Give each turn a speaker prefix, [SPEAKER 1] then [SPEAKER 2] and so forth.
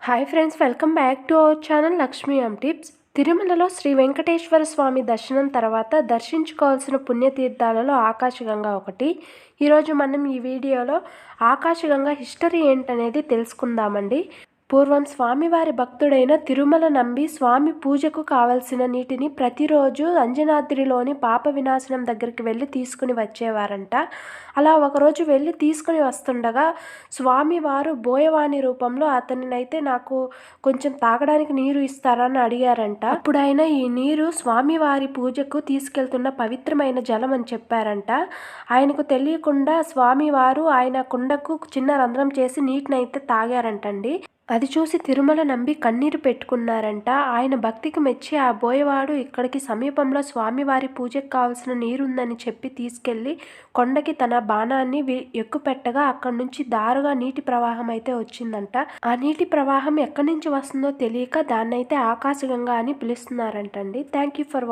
[SPEAKER 1] Hi friends, welcome back to our channel Lakshmi tips. తిరుమలలో శ్రీ వెంకటేశ్వర స్వామి దర్శనం తర్వాత దర్శించుకోవాల్సిన పుణ్యతీర్థాలలో ఆకాశగంగా ఒకటి. ఈరోజు మనం ఈ వీడియోలో ఆకాశగంగా హిస్టరీ ఏంటనేది తెలుసుకుందామండి. పూర్వం స్వామివారి భక్తుడైన తిరుమల నంబి స్వామి పూజకు కావలసిన నీటిని ప్రతిరోజు అంజనాద్రిలోని పాప వినాశనం దగ్గరికి వెళ్ళి తీసుకుని వచ్చేవారంట. అలా ఒకరోజు వెళ్ళి తీసుకుని వస్తుండగా స్వామివారు బోయవాణి రూపంలో అతనినైతే నాకు కొంచెం తాగడానికి నీరు ఇస్తారని అడిగారంట. అప్పుడు ఆయన ఈ నీరు స్వామివారి పూజకు తీసుకెళ్తున్న పవిత్రమైన జలం అని చెప్పారంట. ఆయనకు తెలియకుండా స్వామివారు ఆయన కుండకు చిన్న రంధ్రం చేసి నీటిని అయితే తాగారంటండి. అది చూసి తిరుమల నంబి కన్నీరు పెట్టుకున్నారంట. ఆయన భక్తికి మెచ్చి ఆ బోయవాడు ఇక్కడికి సమీపంలో స్వామివారి పూజకు కావాల్సిన నీరుందని చెప్పి తీసుకెళ్లి కొండకి తన బాణాన్ని ఎక్కుపెట్టగా అక్కడి నుంచి దారుగా నీటి ప్రవాహం అయితే వచ్చిందంట. ఆ నీటి ప్రవాహం ఎక్కడి నుంచి వస్తుందో తెలియక దాన్నైతే ఆకాశగంగా అని పిలుస్తున్నారంటండి. Thank you for